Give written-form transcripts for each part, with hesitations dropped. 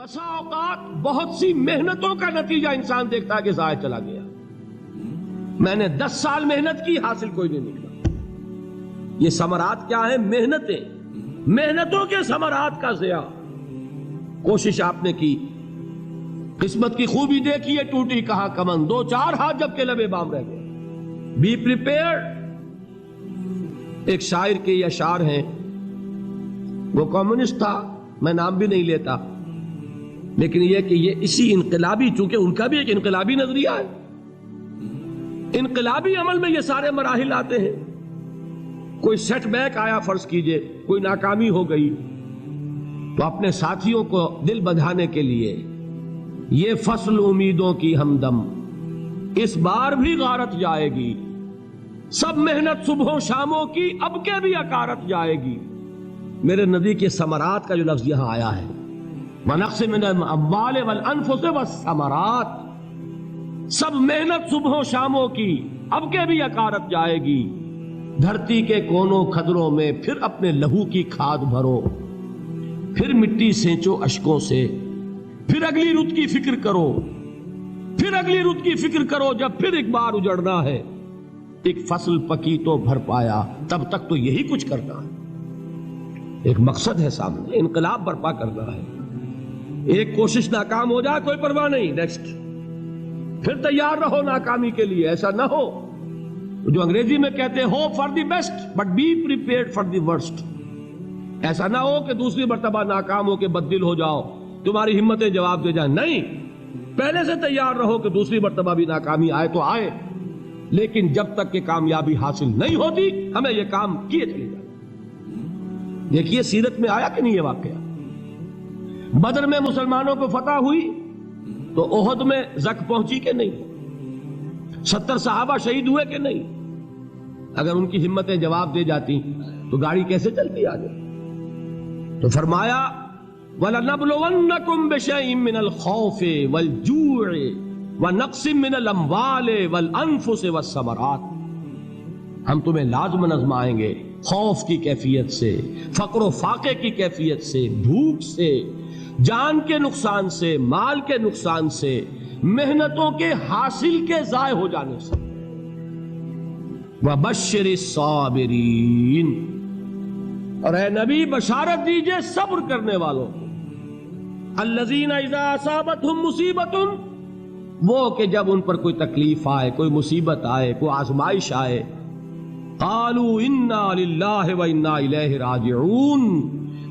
بسا اوقات بہت سی محنتوں کا نتیجہ انسان دیکھتا ہے کہ ضائع چلا گیا. میں نے 10 سال محنت کی، حاصل کوئی نہیں نکلا. یہ ثمرات کیا ہیں؟ محنتوں کے ثمرات کا ضیاع. کوشش آپ نے کی، قسمت کی خوبی دیکھی ہے، ٹوٹی کہاں کمن، 2-4 ہاتھ جب کے لبے بام رہ گئے. Be prepared. ایک شاعر کے یہ اشعار ہیں، وہ کمیونسٹ تھا، میں نام بھی نہیں لیتا، لیکن یہ کہ یہ اسی انقلابی، چونکہ ان کا بھی ایک انقلابی نظریہ ہے، انقلابی عمل میں یہ سارے مراحل آتے ہیں. کوئی سیٹ بیک آیا، فرض کیجئے کوئی ناکامی ہو گئی، تو اپنے ساتھیوں کو دل بندھانے کے لیے یہ فصل امیدوں کی ہمدم اس بار بھی غارت جائے گی، سب محنت صبحوں شاموں کی اب کے بھی اکارت جائے گی. میرے نبی کے ثمرات کا جو لفظ یہاں آیا ہے، وَنَقْصٍ مِّنَ الْأَمْوَالِ وَالْأَنفُسِ وَالثَّمَرَاتِ، سب محنت صبحوں شاموں کی اب کے بھی اکارت جائے گی. دھرتی کے کونوں کھدروں میں پھر اپنے لہو کی کھاد بھرو، پھر مٹی سینچو اشکوں سے، پھر اگلی رت کی فکر کرو، پھر اگلی رت کی فکر کرو، جب پھر ایک بار اجڑنا ہے. ایک فصل پکی تو بھر پایا، تب تک تو یہی کچھ کرنا ہے. ایک مقصد ہے سامنے، انقلاب برپا کرنا ہے. ایک کوشش ناکام ہو جائے کوئی پرواہ نہیں، نیکسٹ. پھر تیار رہو ناکامی کے لیے. ایسا نہ ہو جو انگریزی میں کہتے ہیں hope for the best but be prepared for the worst. ایسا نہ ہو کہ دوسری مرتبہ ناکام ہو کے بددل ہو جاؤ، تمہاری ہمتیں جواب دے جائیں. نہیں، پہلے سے تیار رہو کہ دوسری مرتبہ بھی ناکامی آئے تو آئے، لیکن جب تک کہ کامیابی حاصل نہیں ہوتی ہمیں یہ کام کیے چلے جائیں. دیکھیے سیرت میں آیا کہ نہیں یہ واقعہ. بدر میں مسلمانوں کو فتح ہوئی تو احد میں زک پہنچی کہ نہیں؟ 70 صحابہ شہید ہوئے کہ نہیں؟ اگر ان کی ہمتیں جواب دے جاتی تو گاڑی کیسے چلتی آگے؟ تو فرمایا وَلَنَبْلُوَنَّكُمْ بِشَيْءٍ مِّنَ الْخَوْفِ وَالْجُوعِ وَنَقْصٍ مِّنَ الْأَمْوَالِ وَالْأَنفُسِ وَالثَّمَرَاتِ. ہم تمہیں لازم آزمائیں گے، خوف کی کیفیت سے، فقر و فاقے کی کیفیت سے، بھوک سے، جان کے نقصان سے، مال کے نقصان سے، محنتوں کے حاصل کے ضائع ہو جانے سے. وَبَشِّرِ الصَّابِرِينَ، اور اے نبی بشارت دیجئے صبر کرنے والوں کو. الَّذِينَ إِذَا أَصَابَتْهُمْ مُصِيبَةٌ، وہ کہ جب ان پر کوئی تکلیف آئے، کوئی مصیبت آئے، کوئی آزمائش آئے، قالوا انا للہ و انا الیہ راجعون،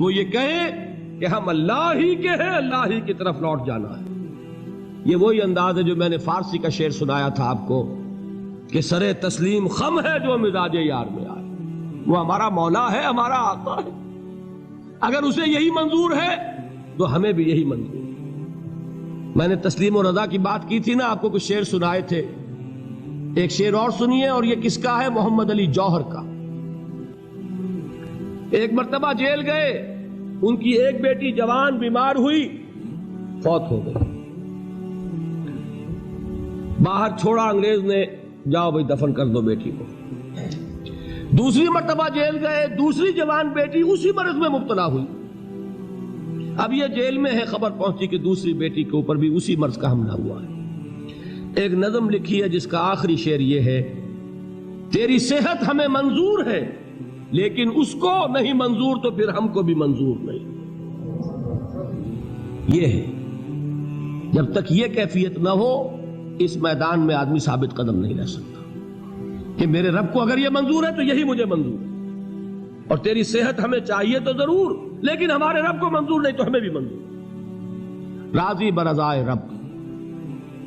وہ یہ کہیں کہ ہم اللہ ہی کے ہیں، اللہ ہی کی طرف لوٹ جانا ہے. یہ وہی انداز ہے جو میں نے فارسی کا شعر سنایا تھا آپ کو کہ سرے تسلیم خم ہے جو مزاج یار میں آئے. وہ ہمارا مولا ہے، ہمارا آقا ہے، اگر اسے یہی منظور ہے تو ہمیں بھی یہی منظور ہے. میں نے تسلیم و رضا کی بات کی تھی نا، آپ کو کچھ شعر سنائے تھے. ایک شعر اور سنیے، اور یہ کس کا ہے؟ محمد علی جوہر کا. ایک مرتبہ جیل گئے، ان کی ایک بیٹی جوان بیمار ہوئی، فوت ہو گئی. باہر چھوڑا انگریز نے، جاؤ بھائی دفن کر دو بیٹی کو. دوسری مرتبہ جیل گئے، دوسری جوان بیٹی اسی مرض میں مبتلا ہوئی. اب یہ جیل میں ہے، خبر پہنچی کہ دوسری بیٹی کے اوپر بھی اسی مرض کا حملہ ہوا ہے. ایک نظم لکھی ہے جس کا آخری شعر یہ ہے، تیری صحت ہمیں منظور ہے لیکن اس کو نہیں منظور تو پھر ہم کو بھی منظور نہیں. یہ ہے، جب تک یہ کیفیت نہ ہو اس میدان میں آدمی ثابت قدم نہیں رہ سکتا کہ میرے رب کو اگر یہ منظور ہے تو یہی مجھے منظور ہے، اور تیری صحت ہمیں چاہیے تو ضرور، لیکن ہمارے رب کو منظور نہیں تو ہمیں بھی منظور. راضی برضائے رب.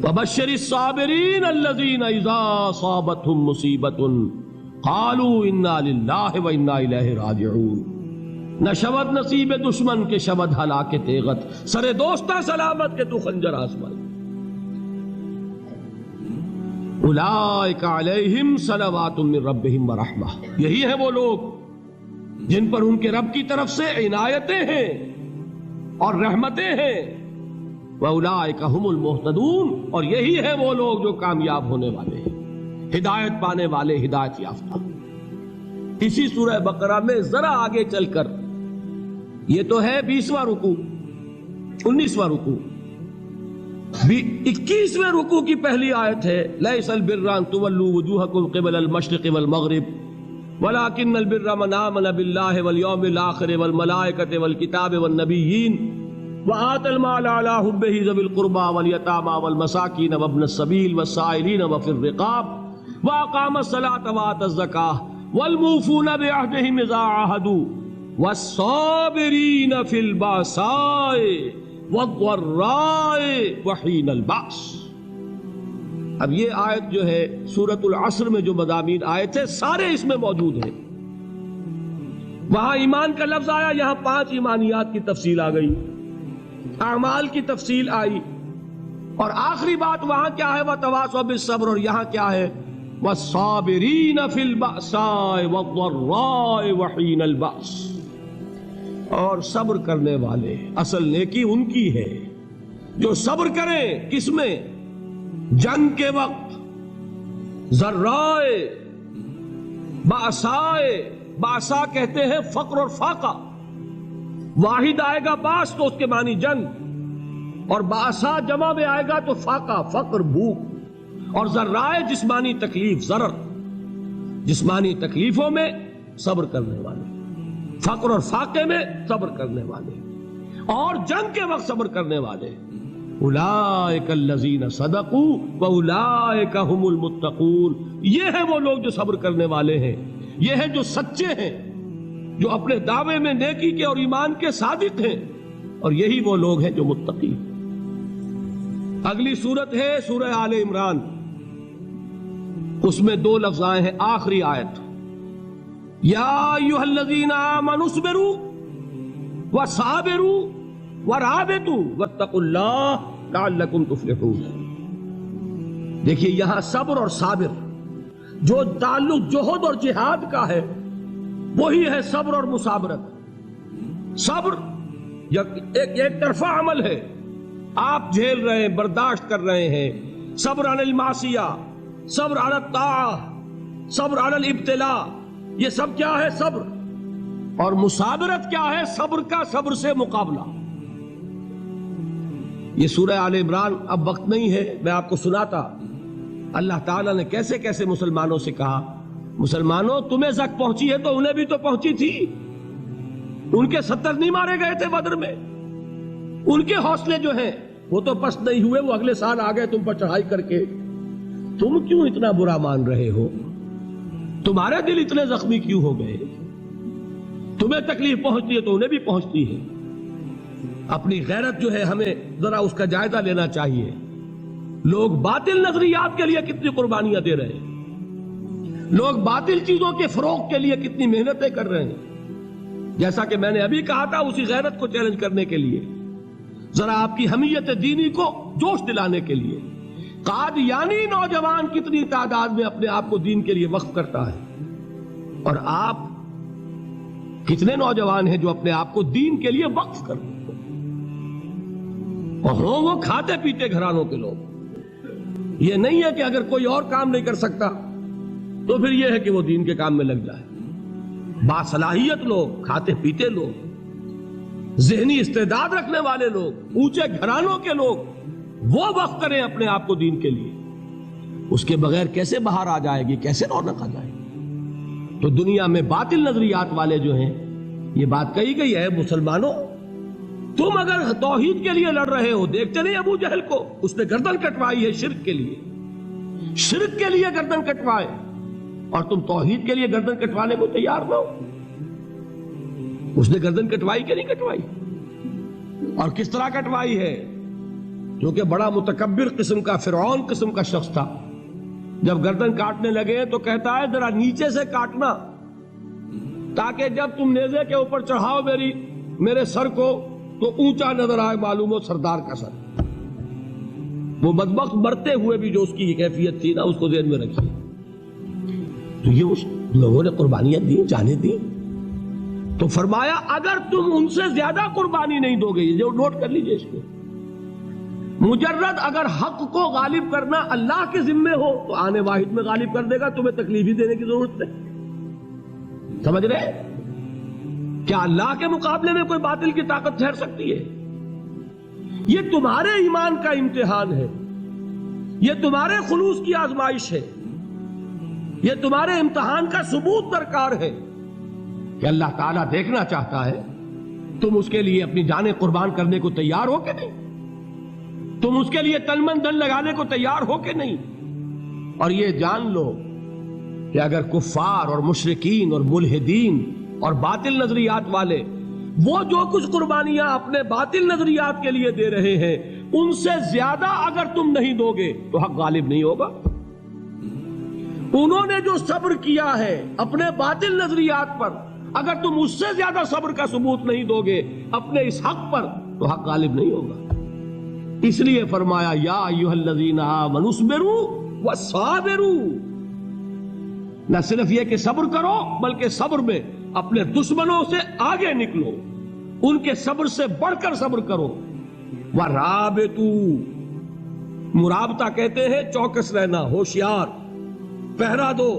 وَبَشِّرِ الصَّابِرِينَ الَّذِينَ إِذَا أَصَابَتْهُمْ مُصِيبَةٌ قَالُوا إِنَّا لِلَّهِ وَإِنَّا إِلَيْهِ رَاجِعُونَ. نہ شود نصیب دشمن کے شود ہلاک تیغت، سر دوستہ سلامت کے تو خنجر آزمائے. اولئک علیہم صلوات من ربہم ورحمہ، یہی ہے وہ لوگ جن پر ان کے رب کی طرف سے عنایتیں ہیں اور رحمتیں ہیں. وَأُولَئِكَ هُمُ الْمُهْتَدُونَ، اور یہی ہے وہ لوگ جو کامیاب ہونے والے ہیں، ہدایت پانے والے، ہدایت یافتہ. اسی سورہ بقرہ میں ذرا آگے چل کر، یہ تو ہے 20واں رکوع، 19واں رکوع بھی 21ویں رکوع کی پہلی آیت ہے، لیس البر ان تولوا وجوہکم قبل المشرق والمغرب ولکن البر من آمن باللہ والیوم الآخر والملائکۃ والکتاب والنبیین وآتى المال على حبه ذوي القربى واليتامى والمساكين وابن السبيل والسائلين وفي الرقاب وأقام الصلاة وآتى الزكاة والموفون بعهدهم إذا عاهدوا والصابرين في البأساء والضراء وحين البأس۔ اب یہ آیت جو ہے سورۃ العصر میں جو مضامین آئے تھے سارے اس میں موجود ہیں۔ وہاں ایمان کا لفظ آیا، یہاں 5 ایمانیات کی تفصیل آ گئی، اعمال کی تفصیل آئی، اور آخری بات وہاں کیا ہے، وَتَوَاصَوْا بِالصَّبْرِ، اور یہاں کیا ہے، وَالصَّابِرِينَ فِي الْبَأْسَاءِ وَالضَّرَّاءِ وَحِينَ الْبَأْسِ، اور صبر کرنے والے، اصل نیکی ان کی ہے جو صبر کریں، کس میں؟ جنگ کے وقت، ذرائے، بأسائے، بأسا کہتے ہیں فقر اور فاقہ، واحد آئے گا باس تو اس کے معنی جنگ، اور باسا جمع میں آئے گا تو فاقہ، فقر، بھوک، اور ذرائع جسمانی تکلیف، ضرر، جسمانی تکلیفوں میں صبر کرنے والے، فقر اور فاقے میں صبر کرنے والے، اور جنگ کے وقت صبر کرنے والے، اولئک الذین صدقوا واولئک هم المتقون، یہ ہیں وہ لوگ جو صبر کرنے والے ہیں، یہ ہیں جو سچے ہیں، جو اپنے دعوے میں نیکی کے اور ایمان کے صادق ہیں، اور یہی وہ لوگ ہیں جو متقی ہیں۔ اگلی سورت ہے سورہ آل عمران، اس میں 2 لفظ آئے ہیں، آخری آیت، یا ایھا الذین آمنوا اصبروا وصابروا ورابطوا واتقوا اللہ لعلکم تفلحون۔ دیکھیے یہاں صبر اور صابر جو تعلق جہد اور جہاد کا ہے وہی ہے صبر اور مصابرت۔ صبر ایک طرفہ عمل ہے، آپ جھیل رہے ہیں، برداشت کر رہے ہیں، صبر علی المعصیہ، صبر علی الطاعہ، صبر علی الابتلاء، یہ سب کیا ہے؟ صبر۔ اور مصابرت کیا ہے؟ صبر کا صبر سے مقابلہ۔ یہ سورہ آل عمران، اب وقت نہیں ہے میں آپ کو سناتا اللہ تعالیٰ نے کیسے کیسے مسلمانوں سے کہا، مسلمانوں تمہیں زک پہنچی ہے تو انہیں بھی تو پہنچی تھی، ان کے 70 نہیں مارے گئے تھے بدر میں، ان کے حوصلے جو ہیں وہ تو پست نہیں ہوئے، وہ اگلے سال آ گئے تم پر چڑھائی کر کے، تم کیوں اتنا برا مان رہے ہو؟ تمہارے دل اتنے زخمی کیوں ہو گئے؟ تمہیں تکلیف پہنچتی ہے تو انہیں بھی پہنچتی ہے۔ اپنی غیرت جو ہے ہمیں ذرا اس کا جائزہ لینا چاہیے۔ لوگ باطل نظریات کے لیے کتنی قربانیاں دے رہے ہیں، لوگ باطل چیزوں کے فروغ کے لیے کتنی محنتیں کر رہے ہیں۔ جیسا کہ میں نے ابھی کہا تھا، اسی غیرت کو چیلنج کرنے کے لیے، ذرا آپ کی حمیت دینی کو جوش دلانے کے لیے، قادیانی نوجوان کتنی تعداد میں اپنے آپ کو دین کے لیے وقف کرتا ہے، اور آپ کتنے نوجوان ہیں جو اپنے آپ کو دین کے لیے وقف کرتے ہیں، اور ہوں وہ کھاتے پیتے گھرانوں کے لوگ۔ یہ نہیں ہے کہ اگر کوئی اور کام نہیں کر سکتا تو پھر یہ ہے کہ وہ دین کے کام میں لگ جائے۔ باصلاحیت لوگ، کھاتے پیتے لوگ، ذہنی استعداد رکھنے والے لوگ، اونچے گھرانوں کے لوگ، وہ وقف کریں اپنے آپ کو دین کے لیے۔ اس کے بغیر کیسے باہر آ جائے گی، کیسے رونق آ جائے گی؟ تو دنیا میں باطل نظریات والے جو ہیں، یہ بات کہی گئی ہے، مسلمانوں تم اگر توحید کے لیے لڑ رہے ہو، دیکھتے نہیں ابو جہل کو، اس نے گردن کٹوائی ہے شرک کے لیے، شرک کے لیے گردن کٹوائے، اور تم توحید کے لیے گردن کٹوانے کو تیار نہ ہو۔ اس نے گردن کٹوائی کہ نہیں کٹوائی؟ اور کس طرح کٹوائی ہے؟ کیونکہ بڑا متکبر قسم کا، فرعون قسم کا شخص تھا، جب گردن کاٹنے لگے تو کہتا ہے ذرا نیچے سے کاٹنا، تاکہ جب تم نیزے کے اوپر چڑھاؤ میرے سر کو تو اونچا نظر آئے، معلوم ہو سردار کا سر۔ وہ بدبخت مرتے ہوئے بھی جو اس کی کیفیت تھی نا، اس کو ذہن میں رکھیے۔ تو یہ اس لوگوں نے قربانیاں دی، جانیں دی، تو فرمایا اگر تم ان سے زیادہ قربانی نہیں دو گے، جو نوٹ کر لیجئے اس کو، مجرد اگر حق کو غالب کرنا اللہ کے ذمے ہو تو آنے واحد میں غالب کر دے گا، تمہیں تکلیف ہی دینے کی ضرورت نہیں۔ سمجھ رہے؟ کیا اللہ کے مقابلے میں کوئی باطل کی طاقت ٹھہر سکتی ہے؟ یہ تمہارے ایمان کا امتحان ہے، یہ تمہارے خلوص کی آزمائش ہے، یہ تمہارے امتحان کا ثبوت درکار ہے کہ اللہ تعالیٰ دیکھنا چاہتا ہے تم اس کے لیے اپنی جانیں قربان کرنے کو تیار ہو کہ نہیں، تم اس کے لیے تن من دھن لگانے کو تیار ہو کہ نہیں۔ اور یہ جان لو کہ اگر کفار اور مشرکین اور ملحدین اور باطل نظریات والے وہ جو کچھ قربانیاں اپنے باطل نظریات کے لیے دے رہے ہیں ان سے زیادہ اگر تم نہیں دو گے تو حق غالب نہیں ہوگا۔ انہوں نے جو صبر کیا ہے اپنے باطل نظریات پر، اگر تم اس سے زیادہ صبر کا ثبوت نہیں دو گے اپنے اس حق پر تو حق غالب نہیں ہوگا۔ اس لیے فرمایا یا ایھا الذین آمنوا اصبروا وصابروا، نہ صرف یہ کہ صبر کرو بلکہ صبر میں اپنے دشمنوں سے آگے نکلو، ان کے صبر سے بڑھ کر صبر کرو۔ وَرَابِطُوا، مرابطہ کہتے ہیں چوکس رہنا، ہوشیار، پہرا دو،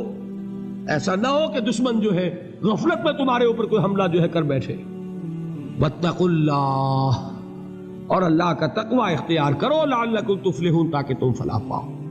ایسا نہ ہو کہ دشمن جو ہے غفلت میں تمہارے اوپر کوئی حملہ جو ہے کر بیٹھے۔ وَاتَّقُوا اللَّهَ، اور اللہ کا تقوی اختیار کرو، لعلکم تفلحون، تاکہ تم فلاح پاؤ۔